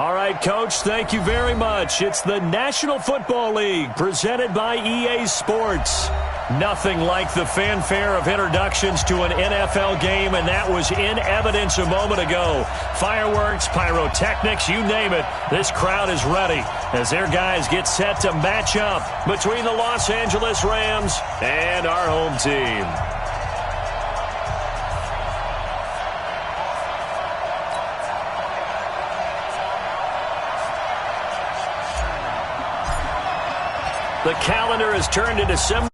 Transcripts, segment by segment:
All right, Coach, thank you very much. It's the National Football League presented by EA Sports. Nothing like the fanfare of introductions to an NFL game, and that was in evidence a moment ago. Fireworks, pyrotechnics, you name it. This crowd is ready as their guys get set to match up between the Los Angeles Rams and our home team. The calendar has turned to December.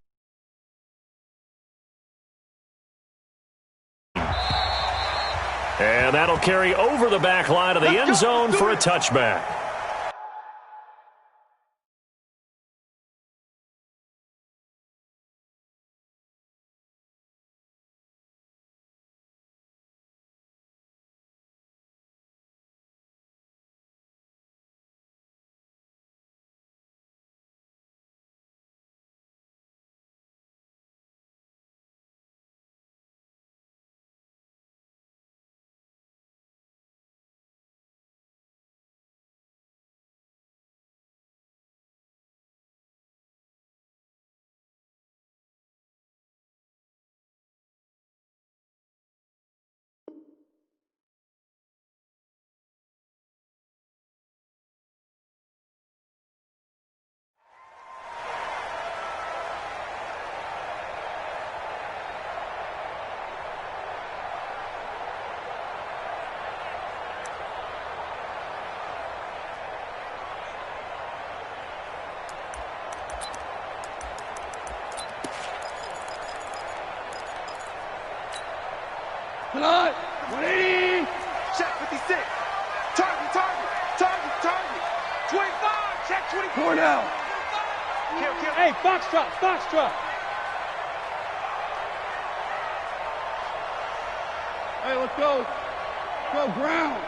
And that'll carry over the back line of the end zone for a touchback. Tonight, 180. Check 56. Target. 25. Check 24. Now. Kill. Hey, Foxtrot. Hey, let's go. Go ground.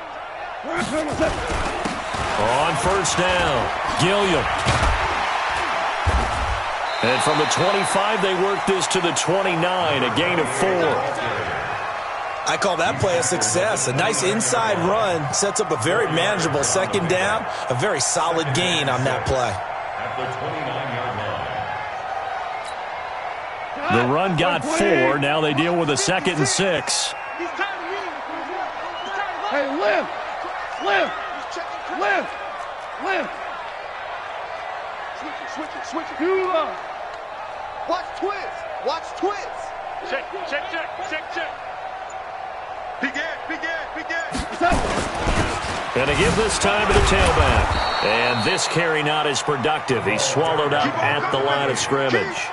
On first down, Gilliam. And from the 25, they work this to the 29, a gain of 4. I call that play a success. A nice inside run sets up a very manageable second down, a very solid gain on that play. At the 29-yard line. The run got 4. Now they deal with a 2nd and 6. Hey, lift. Switch it. Dula. Watch twist. Check. Big end. Gonna give this time to the tailback. And this carry not as productive. He's swallowed up at the line of scrimmage.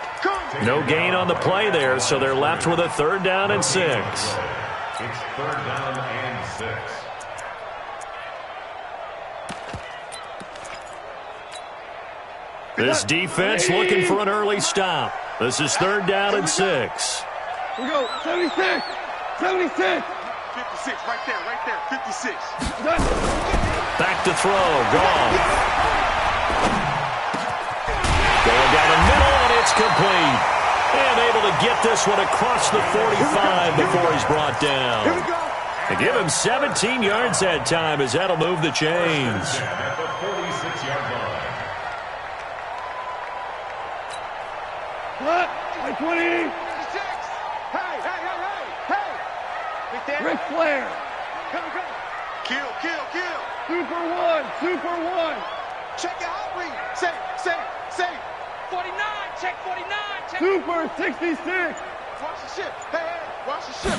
No gain on the play there, so they're left with a 3rd down and 6. It's 3rd down and 6. This defense looking for an early stop. This is 3rd down and 6. We go, 76. 56, right there, 56. Back to throw, gone. Going down the middle, and it's complete. And able to get this one across the 45 before he's brought down. Here we go. They give him 17 yards that time as that'll move the chains. At the 46-yard line. Cut. 20. Hey. Ric Flair. Come. Kill. Super one. Check it out, Reed. Say. 49. Check 49. Super 66. Watch the ship. Hey. Watch the ship.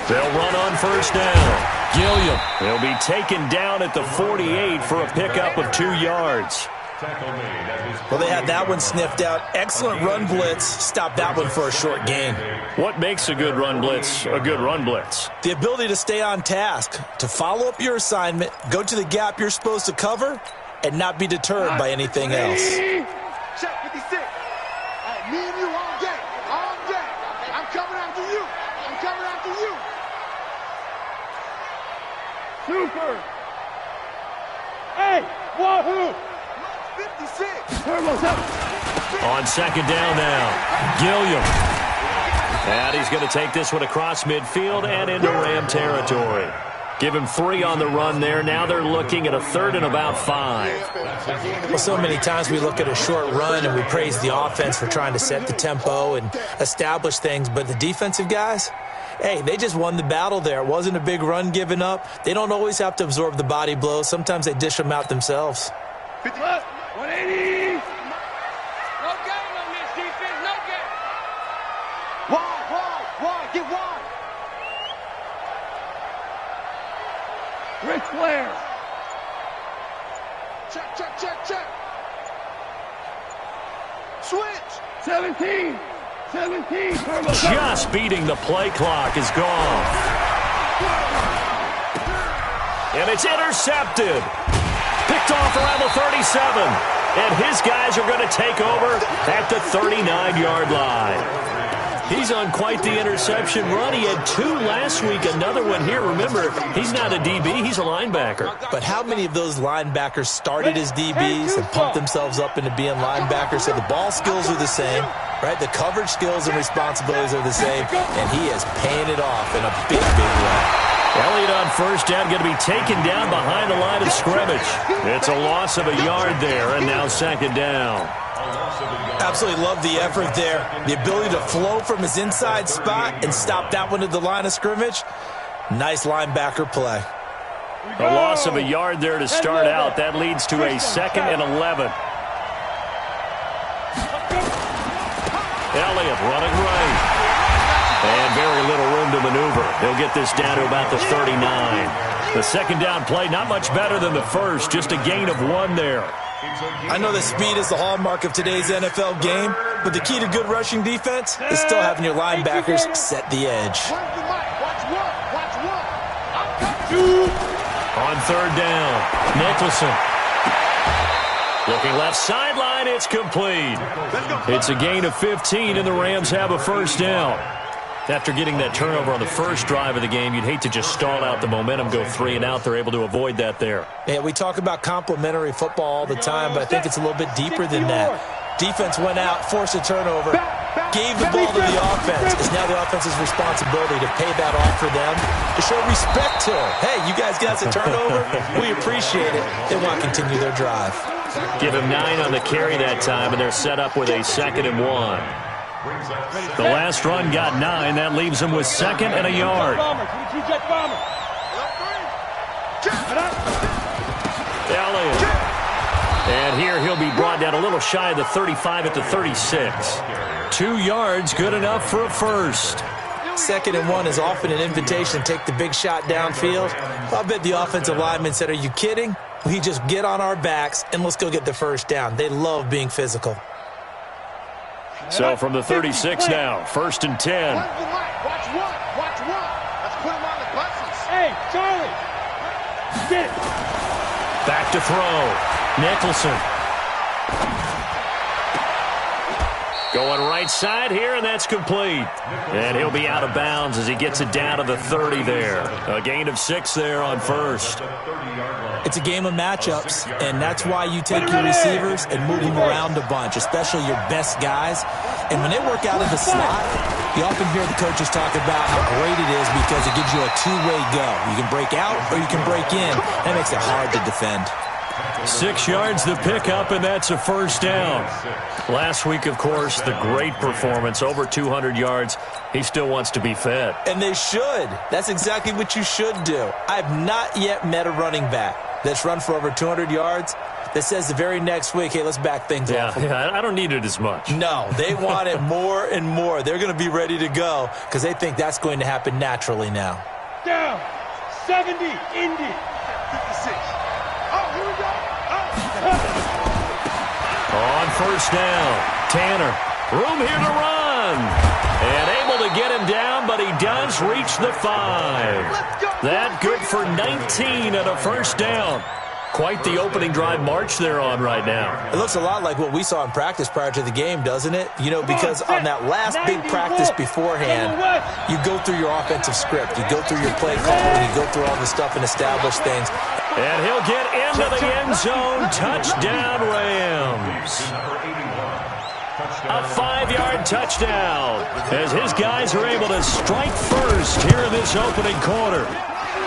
They'll run on first down. Gilliam. They'll be taken down at the 48 for a pickup of 2 yards. Well, they had that one sniffed out. Excellent run blitz. Stopped that one for a short gain. What makes a good run blitz a good run blitz? The ability to stay on task, to follow up your assignment, go to the gap you're supposed to cover, and not be deterred by anything else. Check 56. Hey, me and you all day. I'm coming after you. Super. Hey, wahoo. 56. Turbo's up. On second down now, Gilliam. And he's going to take this one across midfield and into Ram territory. Give him 3 on the run there. Now they're looking at a 3rd and about 5. Well, so many times we look at a short run and we praise the offense for trying to set the tempo and establish things, but the defensive guys, hey, they just won the battle there. It wasn't a big run given up. They don't always have to absorb the body blows. Sometimes they dish them out themselves. 50, 180. No game on this defense, no game. Wide, get wide. Ric Flair. Check. Switch. 17. Turbo. Just beating the play clock is gone. And it's intercepted. Picked off around the 37. And his guys are going to take over at the 39-yard line. He's on quite the interception run. He had 2 last week, another one here. Remember, he's not a DB, he's a linebacker. But how many of those linebackers started as DBs and pumped themselves up into being linebackers? So the ball skills are the same, right? The coverage skills and responsibilities are the same, and he is paying it off in a big way. Elliott on first down, going to be taken down behind the line of scrimmage. It's a loss of a yard there, and now 2nd down. Absolutely love the effort there. The ability to flow from his inside spot and stop that one at the line of scrimmage. Nice linebacker play. A loss of a yard there to start out. That leads to a 2nd and 11. Elliott running right. And very little room to maneuver. He'll get this down to about the 39. The 2nd down play, not much better than the first. Just a gain of 1 there. I know that speed is the hallmark of today's NFL game, but the key to good rushing defense is still having your linebackers set the edge. On 3rd down, Nicholson. Looking left sideline, it's complete. It's a gain of 15, and the Rams have a 1st down. After getting that turnover on the first drive of the game, you'd hate to just stall out the momentum, go 3 and out. They're able to avoid that there. Yeah, we talk about complementary football all the time, but I think it's a little bit deeper than that. Defense went out, forced a turnover, gave the ball to the offense. It's now the offense's responsibility to pay that off for them, to show respect to them. Hey, you guys got us a turnover. We appreciate it. They want to continue their drive. Give him 9 on the carry that time, and they're set up with a 2nd and 1. The last run got 9. That leaves him with 2nd and a yard. Elliott. And here he'll be brought down a little shy of the 35 at the 36. 2 yards, good enough for a 1st. 2nd and 1 is often an invitation to take the big shot downfield. I bet the offensive lineman said, are you kidding? We just get on our backs and let's go get the 1st down. They love being physical. So from the 36 now, 1st and 10. Watch one. Let's put him on the buses. Hey, Charlie. Get it. Back to throw. Nicholson. Going right side here, and that's complete. And he'll be out of bounds as he gets it down to the 30 there. A gain of 6 there on 1st. It's a game of matchups, and that's why you take your receivers and move them around a bunch, especially your best guys. And when they work out of the slot, you often hear the coaches talk about how great it is because it gives you a 2-way go. You can break out or you can break in. That makes it hard to defend. 6 yards the pickup, and that's a 1st down. Last week, of course, the great performance, over 200 yards. He still wants to be fed. And they should. That's exactly what you should do. I've not yet met a running back that's run for over 200 yards that says the very next week, hey, let's back things off. Yeah, I don't need it as much. No, they want it more and more. They're going to be ready to go because they think that's going to happen naturally now. Down. 70. Indy. 56. Oh, here we go. On 1st down, Tanner. Room here to run. And able to get him down, but he does reach the 5. That good for 19 and a 1st down. Quite the opening drive march they're on right now. It looks a lot like what we saw in practice prior to the game, doesn't it? You know, because on that last big practice beforehand, you go through your offensive script. You go through your play calling. You go through all the stuff and establish things. And he'll get into the end zone. Touchdown, Rams. A 5-yard touchdown as his guys are able to strike first here in this opening quarter.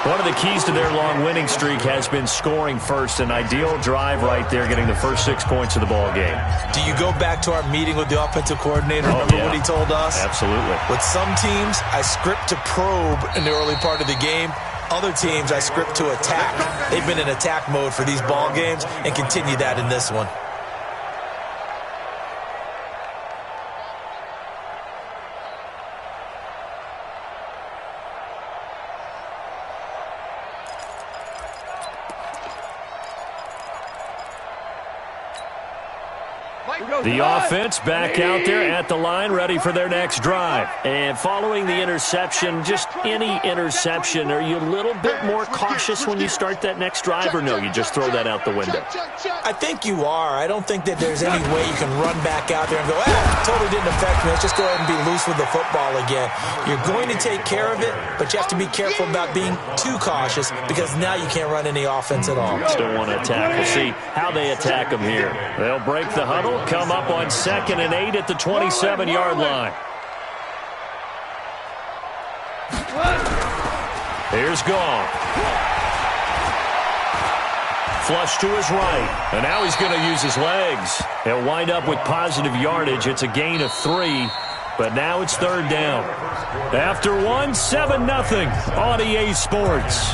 One of the keys to their long winning streak has been scoring first. An ideal drive right there, getting the first 6 points of the ball game. Do you go back to our meeting with the offensive coordinator? Remember what he told us? Absolutely. With some teams, I script to probe in the early part of the game. Other teams, I script to attack. They've been in attack mode for these ball games and continue that in this one. The offense back out there at the line, ready for their next drive. And following the interception, just any interception, are you a little bit more cautious when you start that next drive, or no, you just throw that out the window? I think you are. I don't think that there's any way you can run back out there and go, totally didn't affect me. Let's just go ahead and be loose with the football again. You're going to take care of it, but you have to be careful about being too cautious because now you can't run any offense at all. Still want to attack. We'll see how they attack them here. They'll break the huddle, come up on 2nd and 8 at the 27-yard line. Here's Gall. Flush to his right. And now he's going to use his legs. He'll wind up with positive yardage. It's a gain of 3. But now it's 3rd down. After 1, 7-0 on EA Sports.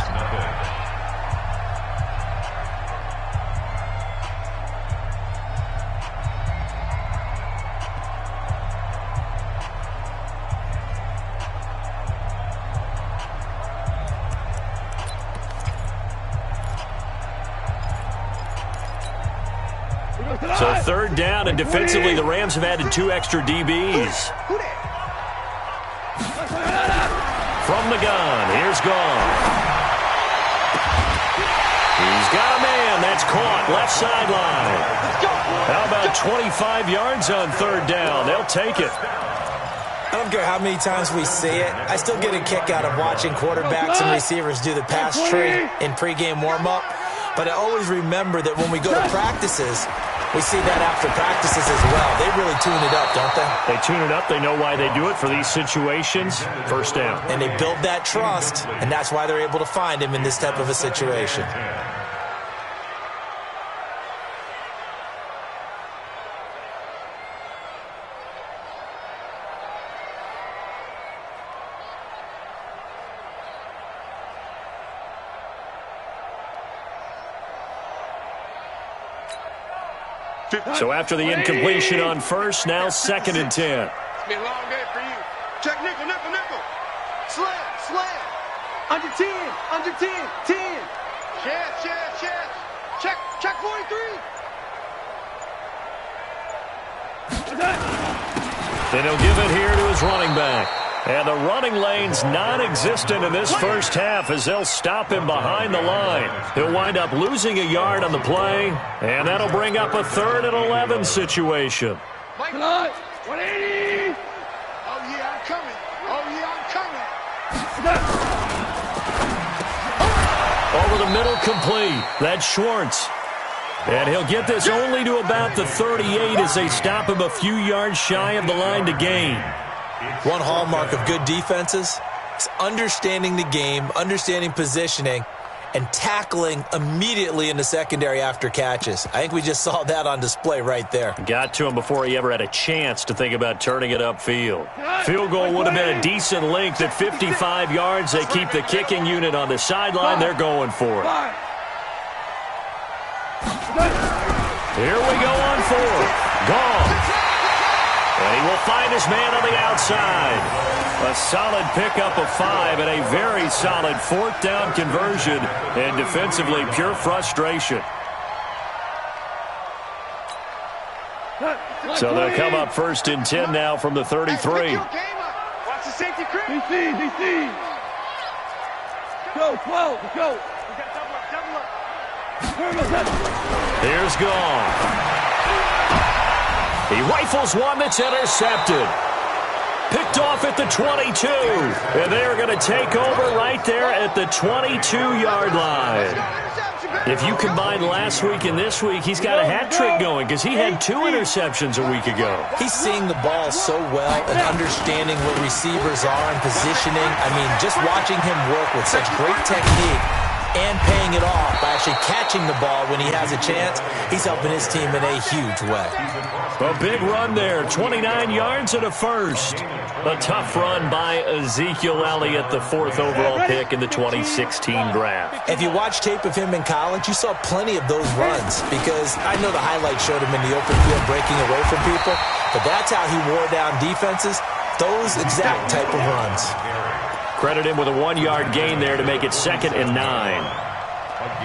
So 3rd down, and defensively, the Rams have added 2 extra DBs. From the gun, here's Gall. He's got a man. That's caught. Left sideline. How about 25 yards on 3rd down? They'll take it. I don't care how many times we see it. I still get a kick out of watching quarterbacks and receivers do the pass tree in pregame warm-up. But I always remember that when we go to practices, we see that after practices as well. They really tune it up, don't they? They tune it up. They know why they do it for these situations. 1st down. And they build that trust, and that's why they're able to find him in this type of a situation. So after the incompletion on 1st, now 2nd and 10. It's been a long day for you. Check nickel, nickel, nickel. Slam, slam. Under 10, under 10, 10. Chest. Check 43. Then he'll give it here to his running back. And the running lane's non-existent in this first half as they'll stop him behind the line. He'll wind up losing a yard on the play, and that'll bring up a 3rd and 11 situation. 180. Oh, yeah, I'm coming. Over the middle, complete. That's Schwartz. And he'll get this only to about the 38 as they stop him a few yards shy of the line to gain. One hallmark of good defenses is understanding the game, understanding positioning, and tackling immediately in the secondary after catches. I think we just saw that on display right there. Got to him before he ever had a chance to think about turning it upfield. Field goal would have been a decent length at 55 yards. They keep the kicking unit on the sideline. They're going for it. Here we go on 4th. Gall. And he will find his man on the outside. A solid pickup of 5 and a very solid 4th down conversion. And defensively, pure frustration. So they'll come up 1st and 10 now from the 33. Watch the safety creep. DC. Go, 12, let's go. Here's Gall. He rifles one that's intercepted. Picked off at the 22. And they're going to take over right there at the 22-yard line. If you combine last week and this week, he's got a hat trick going because he had 2 interceptions a week ago. He's seeing the ball so well and understanding where receivers are and positioning. I mean, just watching him work with such great technique and paying it off by actually catching the ball when he has a chance, he's helping his team in a huge way. A big run there, 29 yards and a first. A tough run by Ezekiel Elliott, the 4th overall pick in the 2016 draft. If you watch tape of him in college, you saw plenty of those runs because I know the highlight showed him in the open field breaking away from people, but that's how he wore down defenses, those exact type of runs. Credit him with a 1-yard gain there to make it 2nd and 9.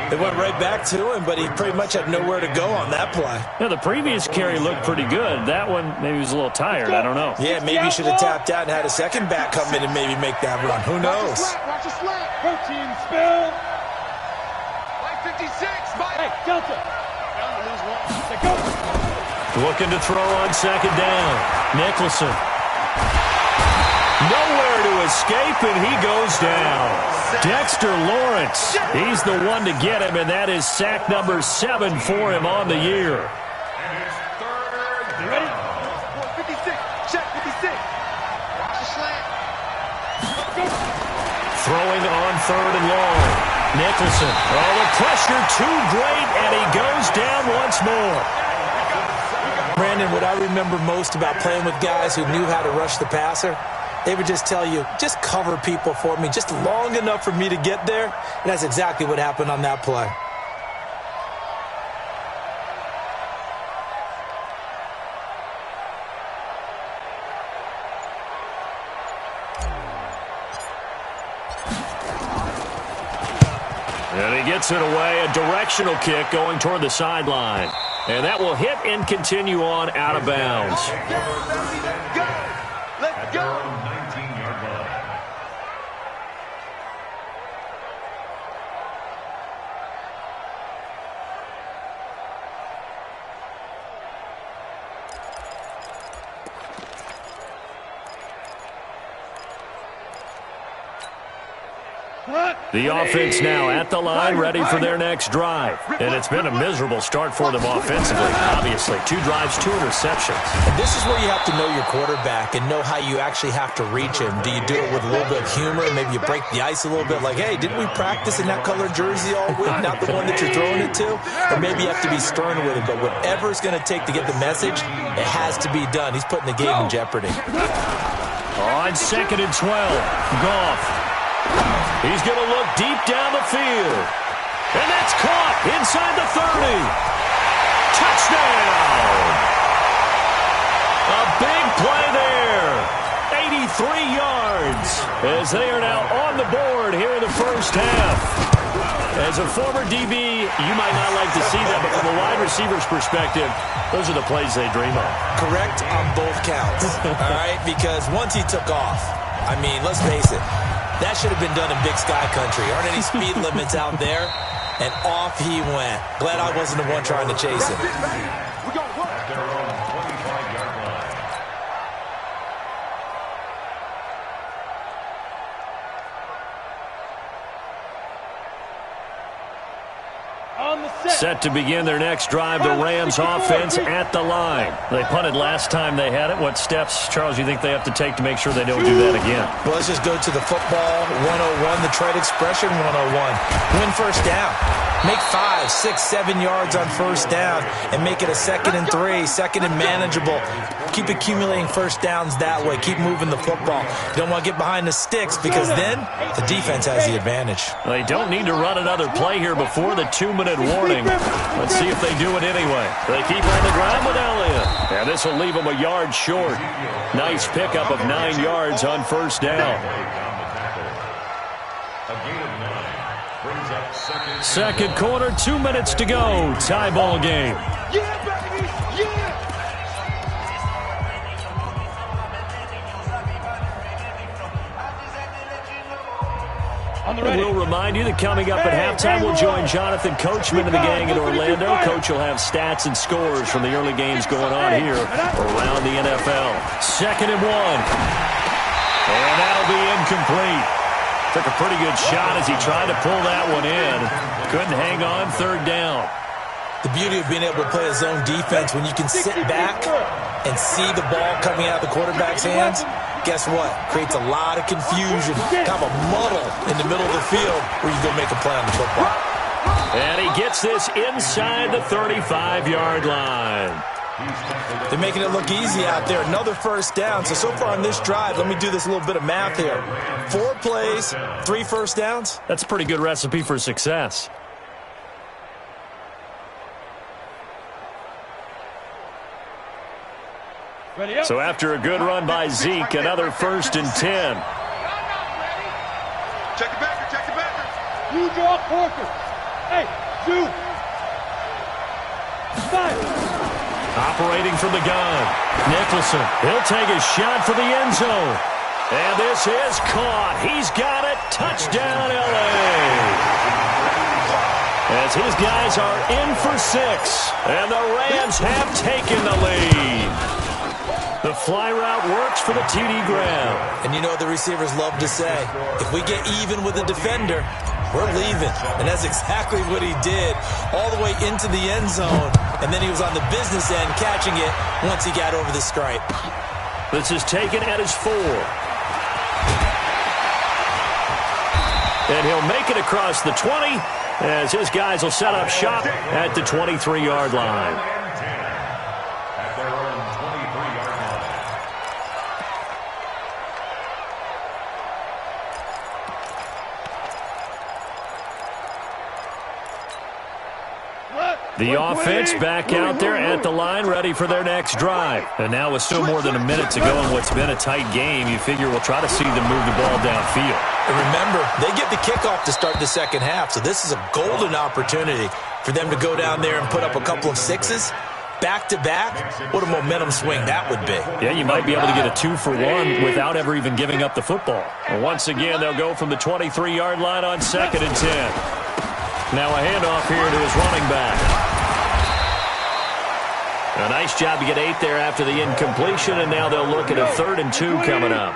They went right back to him, but he pretty much had nowhere to go on that play. Yeah, the previous carry looked pretty good. That one, maybe he was a little tired. I don't know. Yeah, maybe he should have tapped out and had a second back come in and maybe make that run. Who knows? Watch the slant. Protein spill. Like 56. Hey, Delta. Lose one. Go. Looking to throw on 2nd down. Nicholson. Nowhere to escape, and he goes down. Dexter Lawrence, he's the one to get him, and that is sack number 7 for him on the year. And it's 3rd. Ready? 56. Check 56. Watch the slant. Throwing on 3rd and long. Nicholson. Oh, the pressure too great, and he goes down once more. Brandon, what I remember most about playing with guys who knew how to rush the passer, they would just tell you, just cover people for me, just long enough for me to get there. And that's exactly what happened on that play. And he gets it away, a directional kick going toward the sideline. And that will hit and continue on out of bounds. Go. Let's go. 19-yard line. The offense now at the line, ready for their next drive. And it's been a miserable start for them offensively, obviously. 2 drives, 2 interceptions. And this is where you have to know your quarterback and know how you actually have to reach him. Do you do it with a little bit of humor? Maybe you break the ice a little bit like, hey, didn't we practice in that colored jersey all week? Not the one that you're throwing it to? Or maybe you have to be stern with him. But whatever it's going to take to get the message, it has to be done. He's putting the game in jeopardy. On 2nd and 12, Goff. He's going to look deep down the field. And that's caught inside the 30. Touchdown! A big play there. 83 yards as they are now on the board here in the first half. As a former DB, you might not like to see that, but from a wide receiver's perspective, those are the plays they dream of. Correct on both counts, all right? Because once he took off, I mean, let's face it, that should have been done in Big Sky Country. Aren't any speed limits out there? And off he went. Glad I wasn't the one trying to chase him. We're going to work. At their own 25-yard line. On the set. Set to begin their next drive, the Rams offense at the line. They punted last time they had it. What steps, Charles, you think they have to take to make sure they don't do that again? Well, let's just go to the football 101, the trade expression 101. Win first down. Make 5, 6, 7 yards on first down and make it a 2nd and 3, 2nd and manageable. Keep accumulating first downs that way. Keep moving the football. You don't want to get behind the sticks because then the defense has the advantage. They don't need to run another play here before the 2-minute warning. Let's see if they do it anyway. They keep on the ground with Elliott. And this will leave them a yard short. Nice pickup of 9 yards on first down. A gain of 9 brings up Second quarter, 2 minutes to go. Tie ball game. Yeah, baby. Yeah. On the ready. We'll remind you that coming up at halftime, we'll join Jonathan Coachman and the gang in Orlando. Coach will have stats and scores from the early games going on here around the NFL. 2nd and 1. And that'll be incomplete. Took a pretty good shot as he tried to pull that one in. Couldn't hang on third down. The beauty of being able to play a zone defense when you can sit back and see the ball coming out of the quarterback's hands, guess what? Creates a lot of confusion, kind of a muddle in the middle of the field where you go make a play on the football. And he gets this inside the 35-yard line. They're making it look easy out there. Another first down. So far on this drive, let me do this little bit of math here. 4 plays, 3 first downs. That's a pretty good recipe for success. So after a good run by Zeke, another 1st and 10. Check the backer, check the backer. You draw Corker. Hey, you. Five. Operating from the gun. Nicholson, he'll take a shot for the end zone. And this is caught. He's got it. Touchdown, L.A. As his guys are in for 6. And the Rams have taken the lead. The fly route works for the TD Graham. And you know what the receivers love to say? If we get even with the defender, we're leaving. And that's exactly what he did all the way into the end zone. And then he was on the business end catching it once he got over the stripe. This is taken at his 4. And he'll make it across the 20 as his guys will set up shop at the 23-yard line. The offense back out there at the line, ready for their next drive. And now with still more than a minute to go in what's been a tight game, you figure we'll try to see them move the ball downfield. And remember, they get the kickoff to start the second half, so this is a golden opportunity for them to go down there and put up a couple of 6s. Back-to-back, what a momentum swing that would be. Yeah, you might be able to get a 2-for-1 without ever even giving up the football. And once again, they'll go from the 23-yard line on 2nd and 10. Now a handoff here to his running back. A nice job to get 8 there after the incompletion, and now they'll look at a 3rd and 2 coming up.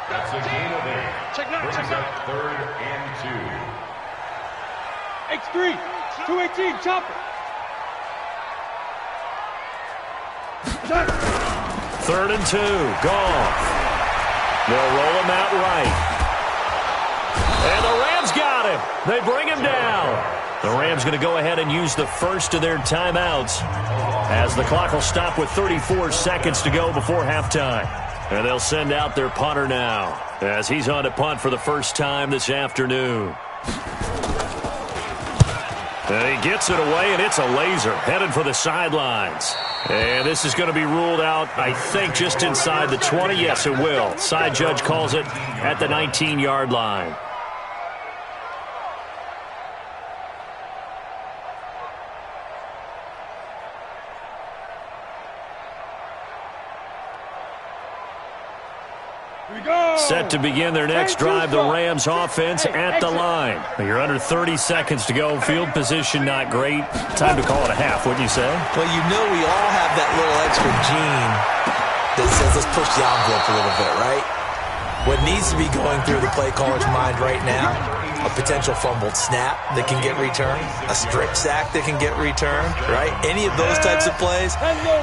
That's a gain of 8. Brings up 3rd and 2. X3, 218, chopper. 3rd and 2, Goff. They'll roll him out right. And the Rams got him. They bring him down. The Rams going to go ahead and use the first of their timeouts as the clock will stop with 34 seconds to go before halftime. And they'll send out their punter now as he's on to punt for the first time this afternoon. And he gets it away, and it's a laser headed for the sidelines. And this is going to be ruled out, I think, just inside the 20. Yes, it will. Side judge calls it at the 19-yard line. Set to begin their next drive, the Rams offense at the line. You're under 30 seconds to go. Field position not great. Time to call it a half, wouldn't you say? Well, you know we all have that little extra gene that says let's push the envelope a little bit, right? What needs to be going through the play caller's mind right now, a potential fumbled snap that can get returned, a strip sack that can get returned, right? Any of those types of plays,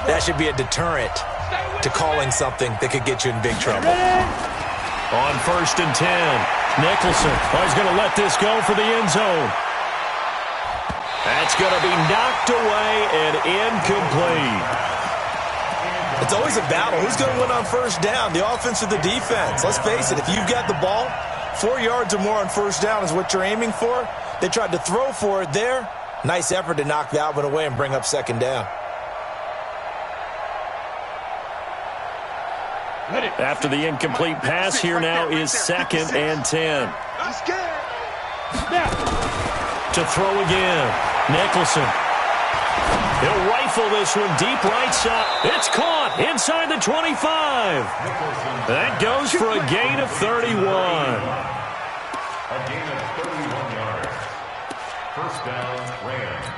that should be a deterrent to calling something that could get you in big trouble. On 1st and 10, Nicholson is going to let this go for the end zone. That's going to be knocked away and incomplete. It's always a battle. Who's going to win on 1st down, the offense or the defense? Let's face it, if you've got the ball, 4 yards or more on 1st down is what you're aiming for. They tried to throw for it there. Nice effort to knock that one away and bring up 2nd down. After the incomplete pass, here now is 2nd and 10. To throw again, Nicholson. He'll rifle this one deep right side. It's caught inside the 25. That goes for a gain of 31. A gain of 31 yards. 1st down, Rams.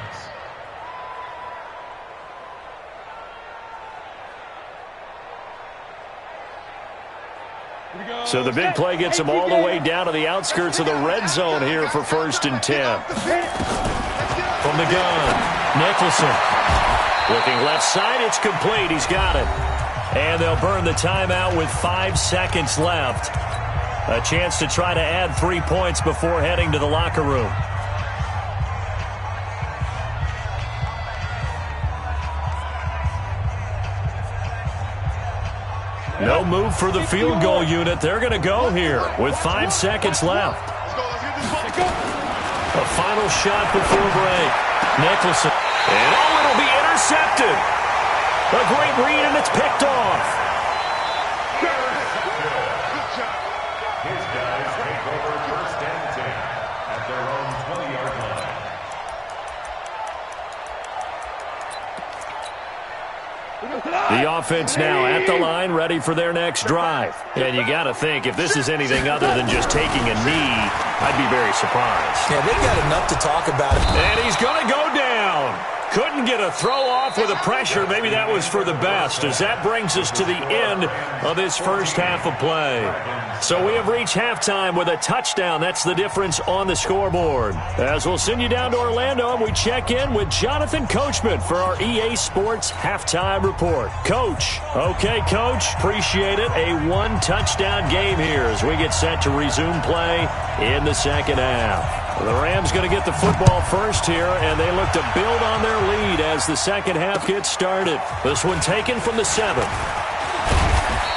So the big play gets him all the way down to the outskirts of the red zone here for 1st and 10. From the gun, Nicholson. Looking left side, it's complete. He's got it. And they'll burn the timeout with 5 seconds left. A chance to try to add 3 points before heading to the locker room. No move for the field goal unit. They're going to go here with 5 seconds left. A final shot before break. Nicholson. And it'll be intercepted. A great read, and it's picked off. His guys take over 1st and 10 at their own 20-yard line. The offense now at the line, ready for their next drive. And you got to think, if this is anything other than just taking a knee, I'd be very surprised. Yeah, they've got enough to talk about. And he's going to go down. Couldn't get a throw off with the pressure. Maybe that was for the best, as that brings us to the end of this first half of play. So we have reached halftime with a touchdown. That's the difference on the scoreboard. As we'll send you down to Orlando, and we check in with Jonathan Coachman for our EA Sports Halftime Report. Coach. Okay, Coach. Appreciate it. A 1-touchdown game here as we get set to resume play in the second half. The Rams going to get the football first here, and they look to build on their lead as the second half gets started. This one taken from the 7.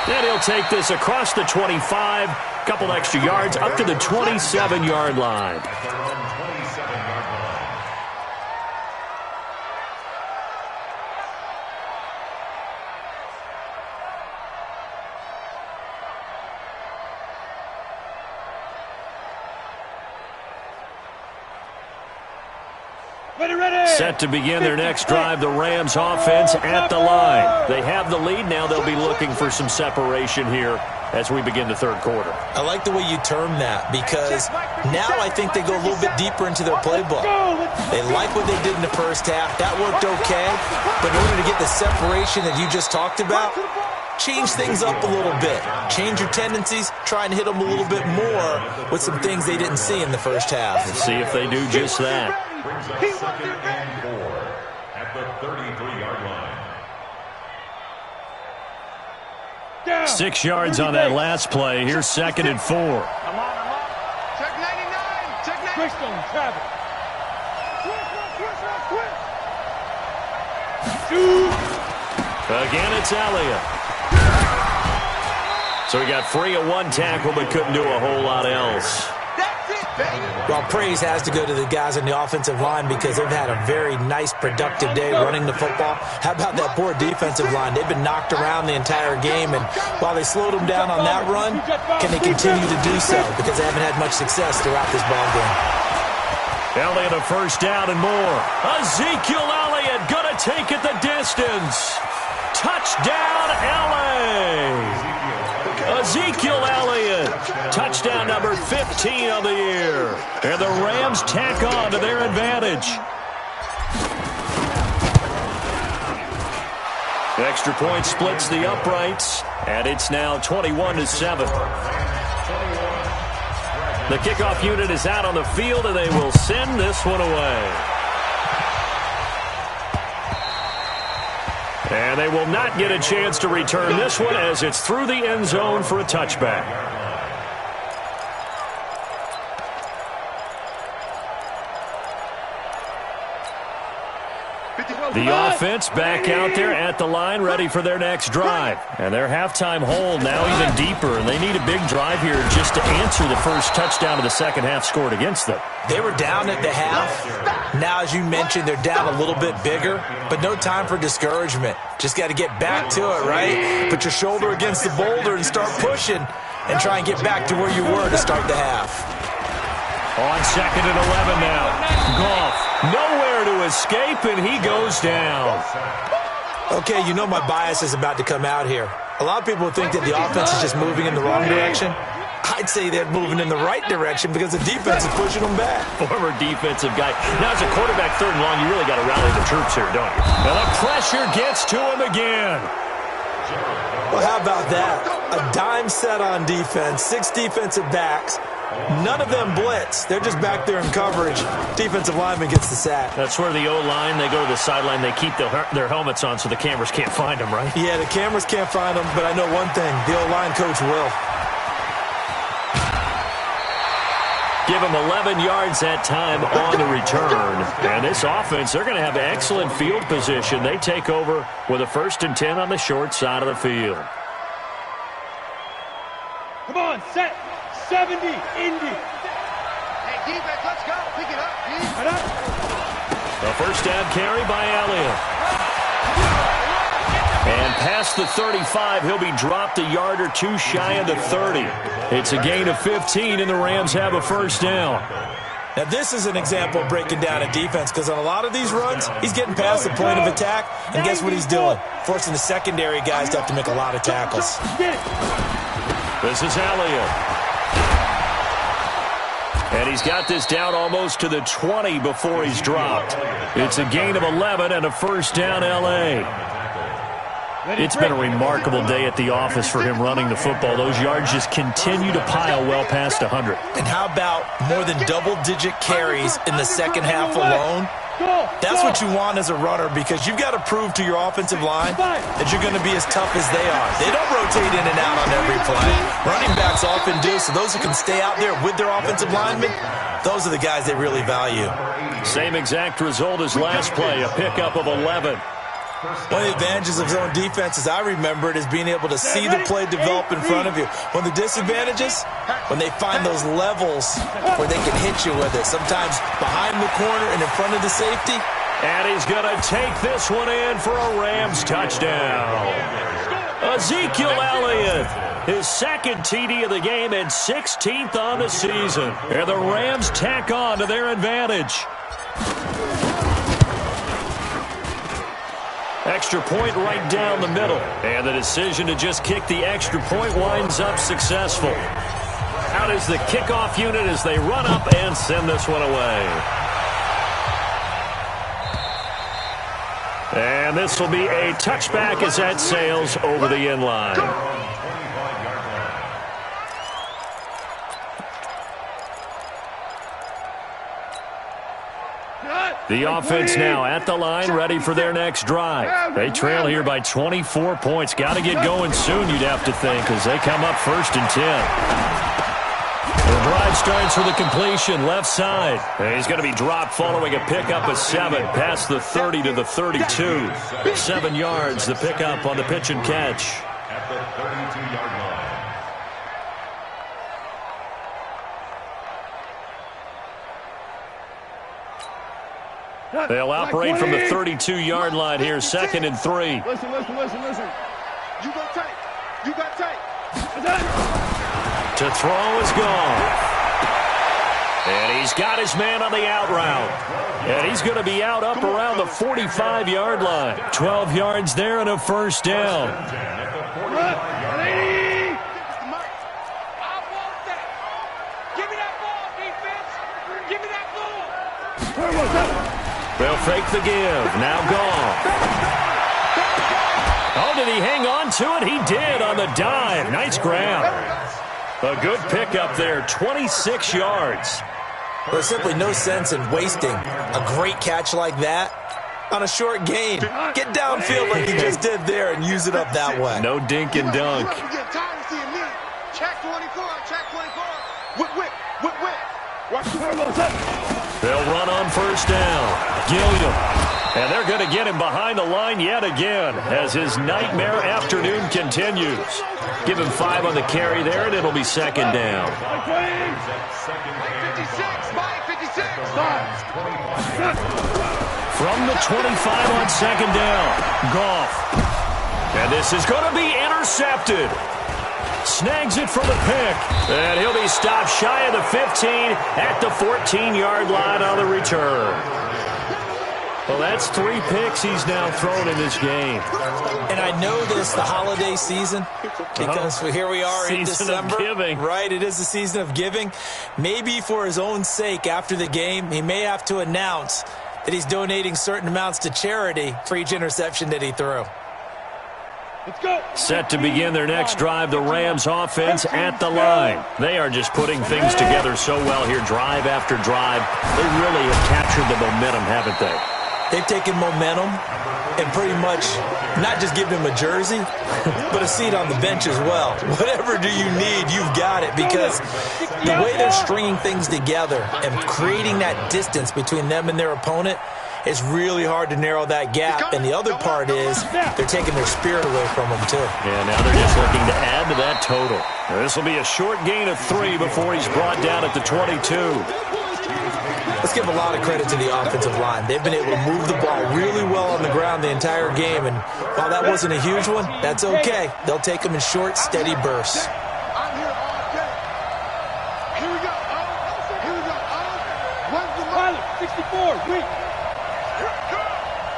And he'll take this across the 25, couple extra yards, up to the 27-yard line. Set to begin their next drive, the Rams offense at the line. They have the lead. Now they'll be looking for some separation here as we begin the third quarter. I like the way you term that, because now I think they go a little bit deeper into their playbook. They like what they did in the first half. That worked okay. But in order to get the separation that you just talked about, change things up a little bit. Change your tendencies. Try and hit them a little bit more with some things they didn't see in the first half. Let's see if they do just that. Brings up 2nd and 4 at the 33-yard line. 6 yards on that last play. Here's 2nd and 4. I'm on. Check 99. Check 99. Twist on Travis. Again, it's Elliott. So he got free of 1 tackle, but couldn't do a whole lot else. Well, praise has to go to the guys on the offensive line, because they've had a very nice, productive day running the football. How about that poor defensive line? They've been knocked around the entire game, and while they slowed them down on that run, can they continue to do so? Because they haven't had much success throughout this ballgame. Elliott a first down and more. Ezekiel Elliott going to take it the distance. Touchdown, LA! Ezekiel Elliott, touchdown number 15 of the year. And the Rams tack on to their advantage. Extra point splits the uprights, and it's now 21-7. The kickoff unit is out on the field, and they will send this one away. And they will not get a chance to return this one, as it's through the end zone for a touchback. The offense back out there at the line, ready for their next drive. And their halftime hold now even deeper, and they need a big drive here just to answer the first touchdown of the second half scored against them. They were down at the half. Now, as you mentioned, they're down a little bit bigger, but no time for discouragement. Just got to get back to it, right? Put your shoulder against the boulder and start pushing, and try and get back to where you were to start the half. On 2nd and 11 now. Goff, nowhere to escape, and he goes down. Okay, you know my bias is about to come out here. A lot of people think that the offense is just moving in the wrong direction. I'd say they're moving in the right direction because the defense is pushing them back. Former defensive guy. Now, as a quarterback, 3rd and long, you really got to rally the troops here, don't you? And the pressure gets to him again. Well, how about that? a dime set on defense, 6 defensive backs. None of them blitz. They're just back there in coverage. Defensive lineman gets the sack. That's where the O-line, they go to the sideline, they keep their helmets on so the cameras can't find them, right? Yeah, the cameras can't find them, but I know one thing. The O-line coach will. Give him 11 yards that time on the return. And this offense, they're going to have excellent field position. They take over with a 1st and 10 on the short side of the field. Come on, set. 70, Indy. Hey, defense, let's go. Pick it up, D. A first down carry by Elliott. And past the 35, he'll be dropped a yard or 2 shy of the 30. It's a gain of 15, and the Rams have a first down. Now, this is an example of breaking down a defense, because on a lot of these runs, he's getting past the point of attack, and guess what he's doing? Forcing the secondary guys to have to make a lot of tackles. This is Elliott. And he's got this down almost to the 20 before he's dropped. It's a gain of 11 and a first down, L.A. It's been a remarkable day at the office for him running the football. Those yards just continue to pile well past 100. And how about more than double-digit carries in the second half alone? That's what you want as a runner, because you've got to prove to your offensive line that you're going to be as tough as they are. They don't rotate in and out on every play. Running backs often do, so those who can stay out there with their offensive linemen, those are the guys they really value. Same exact result as last play, a pickup of 11. One of the advantages of zone defense, as I remember it, is being able to see the play develop in front of you. One of the disadvantages, when they find those levels where they can hit you with it, sometimes behind the corner and in front of the safety. And he's going to take this one in for a Rams touchdown. Ezekiel Elliott, his 2nd TD of the game and 16th on the season. And the Rams tack on to their advantage. Extra point right down the middle. And the decision to just kick the extra point winds up successful. Out is the kickoff unit as they run up and send this one away. And this will be a touchback as that sails over the end line. The offense now at the line, ready for their next drive. They trail here by 24 points. Got to get going soon, you'd have to think, as they come up 1st and 10. The drive starts with a completion, left side. And he's going to be dropped following a pickup of 7, past the 30 to the 32. 7 yards, the pickup on the pitch and catch. At the 32-yard line. They'll operate from the 32-yard line here, 2nd and 3. Listen. You go tight. You got tight. To throw is gone. And he's got his man on the out route. And he's going to be out up around the 45-yard line. 12 yards there and a first down. They'll fake the give. Now gone. Oh, did he hang on to it? He did on the dive. Nice grab. A good pickup there. 26 yards. There's simply no sense in wasting a great catch like that on a short gain. Get downfield like he just did there and use it up that way. No dink and dunk. Check 24. Check 24. Whip. Watch the They'll run on first down. Gilliam. And they're going to get him behind the line yet again as his nightmare afternoon continues. Give him 5 on the carry there, and it'll be 2nd down. 56. From the 25 on 2nd down. Goff. And this is going to be intercepted. Snags it for the pick. And he'll be stopped shy of the 15 at the 14-yard line on the return. Well, that's 3 picks he's now thrown in this game. And I know this, the holiday season, because here we are in December. Season of giving. Right, it is the season of giving. Maybe for his own sake, after the game, he may have to announce that he's donating certain amounts to charity for each interception that he threw. Set to begin their next drive, the Rams offense at the line. They are just putting things together so well here, drive after drive. They really have captured the momentum, haven't they? They've taken momentum and pretty much not just given him a jersey, but a seat on the bench as well. Whatever do you need, you've got it, because the way they're stringing things together and creating that distance between them and their opponent, it's really hard to narrow that gap. And the other part is they're taking their spirit away from them, too. Yeah, now they're just looking to add to that total. This will be a short gain of 3 before he's brought down at the 22. Let's give a lot of credit to the offensive line. They've been able to move the ball really well on the ground the entire game. And while that wasn't a huge one, that's okay. They'll take them in short, steady bursts. I'm here all day. Here we go. Here we go. Where's the money? 64, weak.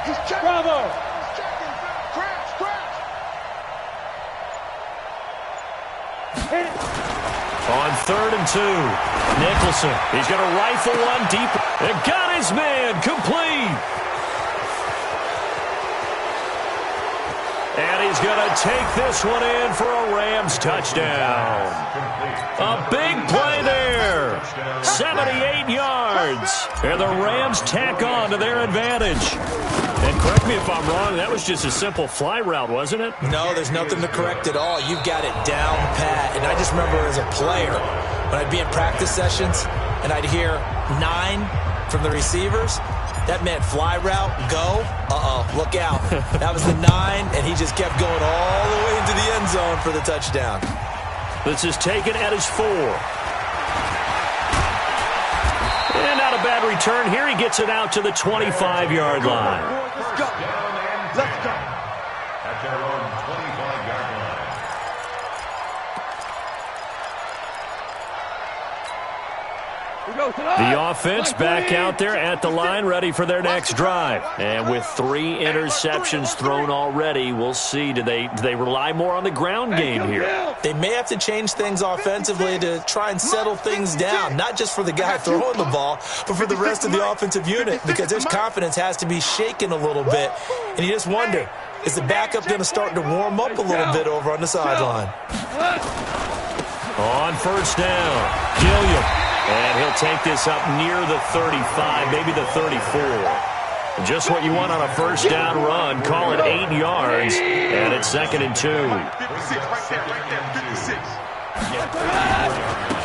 He's checking. Bravo. He's checking. Crash, crash. Hit it. On 3rd and 2, Nicholson. He's going to rifle one deep. And got his man complete. And he's going to take this one in for a Rams touchdown. A big play there. 78 yards. And the Rams tack on to their advantage. And correct me if I'm wrong, that was just a simple fly route, wasn't it? No, there's nothing to correct at all. You've got it down pat. And I just remember as a player, when I'd be in practice sessions and I'd hear 9 from the receivers, that meant fly route, go, look out. That was the 9, and he just kept going all the way into the end zone for the touchdown. This is taken at his 4. And not a bad return here. He gets it out to the 25-yard line. Let's go. Let's go. At their own 25-yard line. The offense back out there at the line, ready for their next drive. And with 3 interceptions thrown already, we'll see. Do they rely more on the ground game here? They may have to change things offensively to try and settle things down, not just for the guy throwing the ball, but for the rest of the offensive unit, because his confidence has to be shaken a little bit. And you just wonder, is the backup going to start to warm up a little bit over on the sideline? On 1st down, Gilliam. And he'll take this up near the 35, maybe the 34. Just what you want on a 1st down run. Call it 8 yards, and it's 2nd and 2. 56, right there, 56.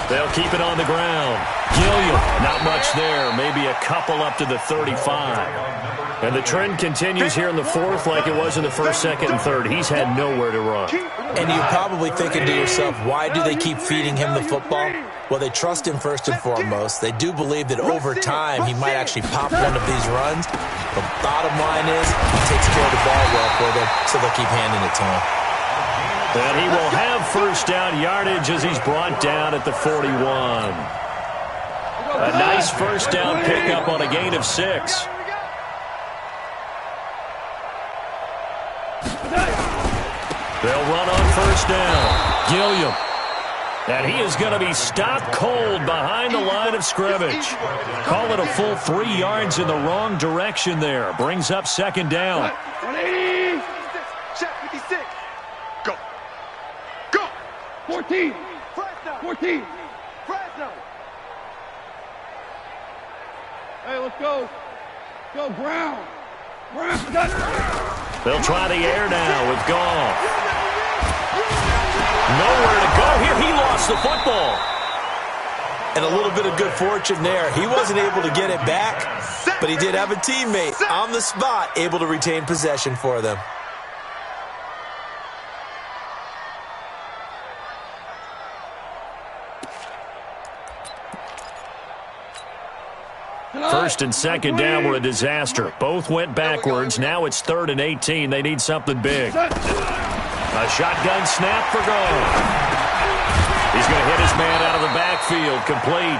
They'll keep it on the ground. Gilliam, not much there, maybe a couple up to the 35. And the trend continues here in the 4th like it was in the 1st, 2nd, and 3rd. He's had nowhere to run. And you're probably thinking to yourself, why do they keep feeding him the football? Well, they trust him first and foremost. They do believe that over time he might actually pop one of these runs. The bottom line is he takes care of the ball well for them, so they'll keep handing it to him. And he will have 1st down yardage as he's brought down at the 41. A nice 1st down pickup on a gain of 6. They'll run on 1st down. Gilliam. And he is going to be stopped cold behind the line of scrimmage. Call it a full 3 yards in the wrong direction there. Brings up 2nd down. 56. Go. Go. 14. 14. Fresno. Hey, let's go. Go, Brown. They'll try the air now with Goff. Nowhere to go here. He lost the football. And a little bit of good fortune there. He wasn't able to get it back, but he did have a teammate on the spot able to retain possession for them. First and 2nd down were a disaster. Both went backwards. Now it's 3rd and 18. They need something big. A shotgun snap for Goff. He's going to hit his man out of the backfield. Complete.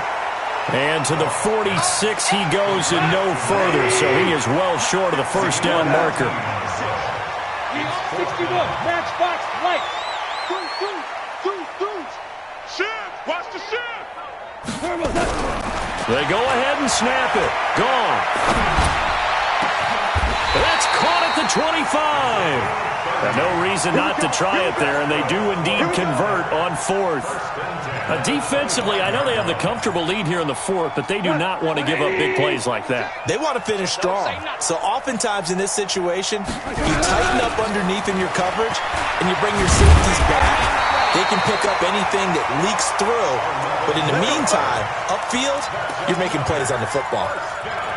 And to the 46 he goes and no further. So he is well short of the 1st down marker. 61. Match box right. Shift. Watch the shift. They go ahead and snap it. Gone. That's caught at the 25. No reason not to try it there, and they do indeed convert on fourth. Defensively, I know they have the comfortable lead here in the fourth, but they do not want to give up big plays like that. They want to finish strong. So oftentimes in this situation, you tighten up underneath in your coverage, and you bring your safeties back. They can pick up anything that leaks through. But in the meantime, upfield, you're making plays on the football.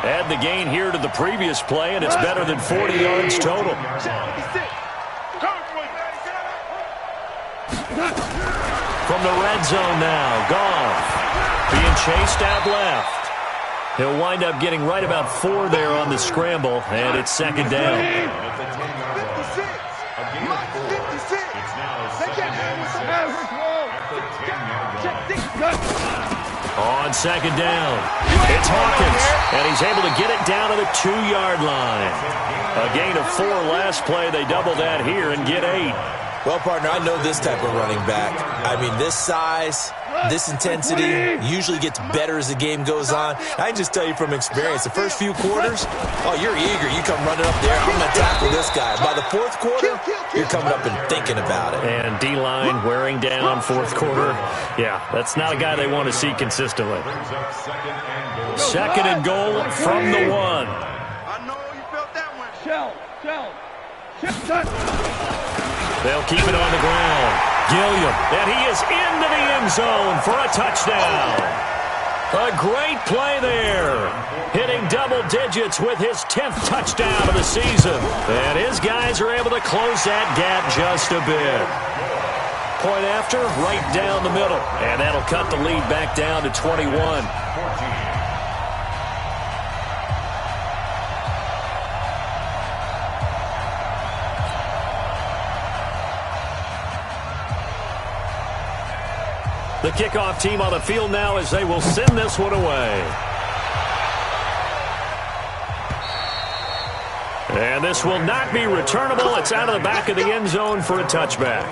Add the gain here to the previous play, and it's better than 40 yards total. From the red zone now, Goff being chased out left. He'll wind up getting right about 4 there on the scramble, and it's second down. On second down, it's Hawkins, and he's able to get it down to the 2-yard line. A gain of 4 last play. They double that here and get 8. Well, partner, I know this type of running back. I mean, this size, this intensity usually gets better as the game goes on. I can just tell you from experience, the first few quarters, oh, you're eager. You come running up there, I'm going to tackle this guy. By the fourth quarter, you're coming up and thinking about it. And D-line wearing down fourth quarter. Yeah, that's not a guy they want to see consistently. Second and goal from the 1. I know you felt that one. Shell. They'll keep it on the ground. Gilliam, and he is into the end zone for a touchdown. A great play there. Hitting double digits with his 10th touchdown of the season. And his guys are able to close that gap just a bit. Point after, right down the middle. And that'll cut the lead back down to 21. The kickoff team on the field now as they will send this one away. And this will not be returnable. It's out of the back of the end zone for a touchback.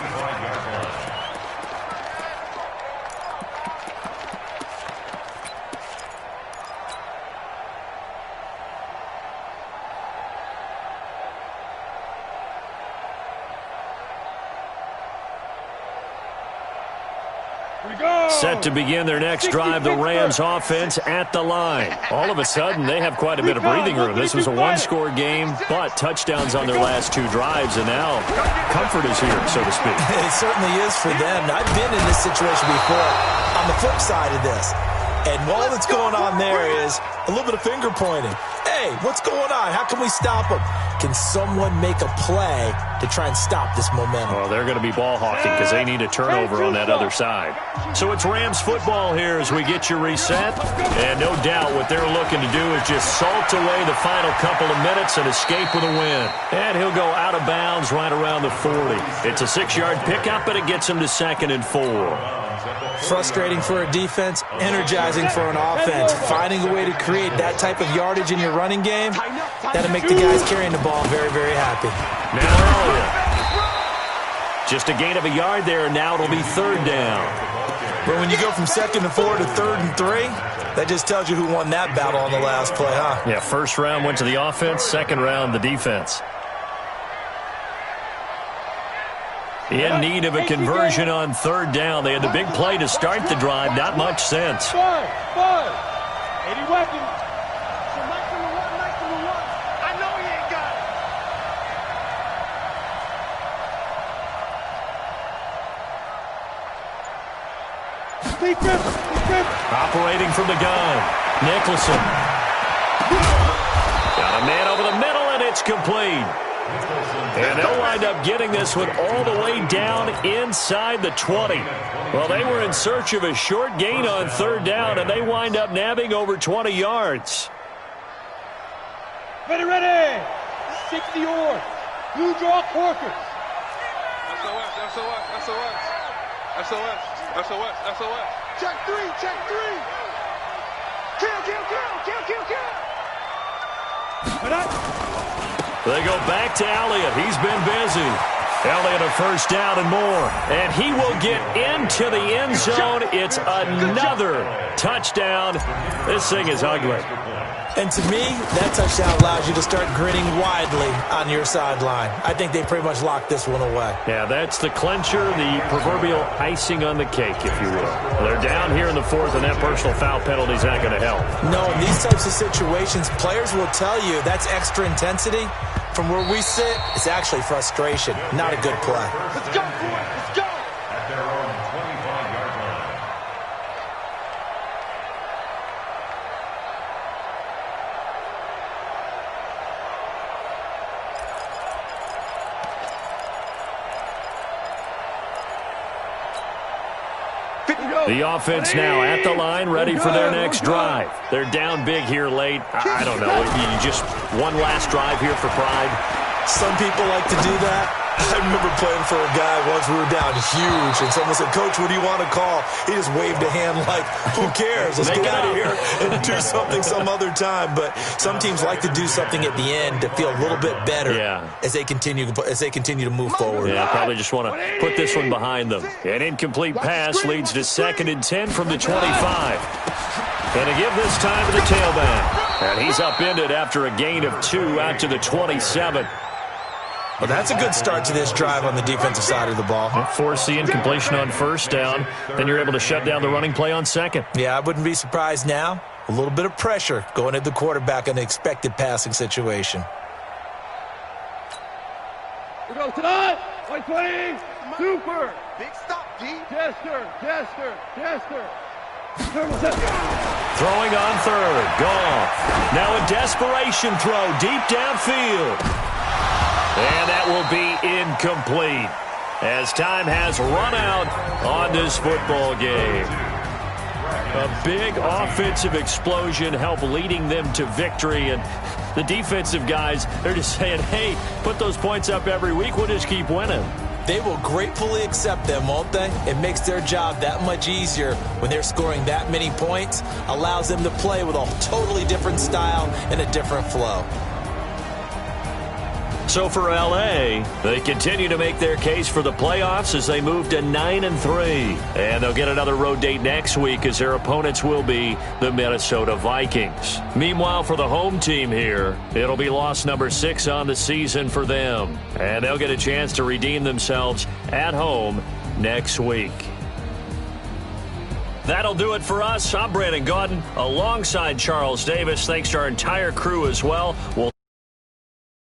Set to begin their next drive, the Rams offense at the line. All of a sudden, they have quite a bit of breathing room. This was a one-score game, but touchdowns on their last 2 drives, and now comfort is here, so to speak. It certainly is for them. I've been in this situation before on the flip side of this. And all that's going on there is a little bit of finger pointing. Hey, what's going on? How can we stop them? Can someone make a play to try and stop this momentum? Well, they're going to be ball hawking because they need a turnover on that other side. So it's Rams football here as we get you reset. And no doubt what they're looking to do is just salt away the final couple of minutes and escape with a win. And he'll go out of bounds right around the 40. It's a 6-yard pickup, but it gets him to 2nd and 4. Frustrating for a defense, energizing for an offense. Finding a way to create that type of yardage in your running game, that'll make the guys carrying the ball very, very happy. Now Elliott. Just a gain of a yard there, and now it'll be 3rd down. But when you go from 2nd and 4 to 3rd and 3, that just tells you who won that battle on the last play, huh? Yeah, first round went to the offense, second round the defense. In need of a conversion on 3rd down. They had the big play to start the drive. Not much sense. 5. 80 weapons. So Mike number 1. I know he ain't got it. Defense. Operating from the gun. Nicholson. Got a man over the middle, and it's complete. And they'll wind up getting this one all the way down inside the 20. Well, they were in search of a short gain on 3rd down, and they wind up nabbing over 20 yards. Ready. 60 yards. Blue draw Corkers. SOS. Check 3. Kill. They go back to Elliott. He's been busy. Elliott a first down and more. And he will get into the end zone. It's another touchdown. This thing is ugly. And to me, that touchdown allows you to start grinning widely on your sideline. I think they pretty much locked this one away. Yeah, that's the clincher, the proverbial icing on the cake, if you will. They're down here in the fourth, and that personal foul penalty is not going to help. No, in these types of situations, players will tell you that's extra intensity. From where we sit, it's actually frustration, not a good play. Let's go, boy. Let's go. At their own 25-yard line. The offense now at the line, ready for their next drive. They're down big here late. I don't know. You just one last drive here for pride. Some people like to do that. I remember playing for a guy once. We were down huge, and someone said, "Coach, what do you want to call?" He just waved a hand like, "Who cares? Let's get out of here and do something some other time." But some teams like to do something at the end to feel a little bit better as they continue to move forward. Yeah, probably just want to put this one behind them. An incomplete pass leads to 2nd and 10 from the 25. Going to give this time to the tailback. And he's upended after a gain of 2 out to the 27. Well, that's a good start to this drive on the defensive side of the ball. Force the incompletion on 1st down. Then you're able to shut down the running play on 2nd. Yeah, I wouldn't be surprised now. A little bit of pressure going at the quarterback in an expected passing situation. We go tonight. White 20. Super. Big stop, D. Jester. Throwing on 3rd. Goff. Now a desperation throw deep downfield. And that will be incomplete as time has run out on this football game. A big offensive explosion helped leading them to victory. And the defensive guys, they're just saying, hey, put those points up every week. We'll just keep winning. They will gratefully accept them, won't they? It makes their job that much easier when they're scoring that many points. Allows them to play with a totally different style and a different flow. So for L.A., they continue to make their case for the playoffs as they move to 9-3. And they'll get another road date next week as their opponents will be the Minnesota Vikings. Meanwhile, for the home team here, it'll be loss number 6 on the season for them. And they'll get a chance to redeem themselves at home next week. That'll do it for us. I'm Brandon Gaudin alongside Charles Davis. Thanks to our entire crew as well.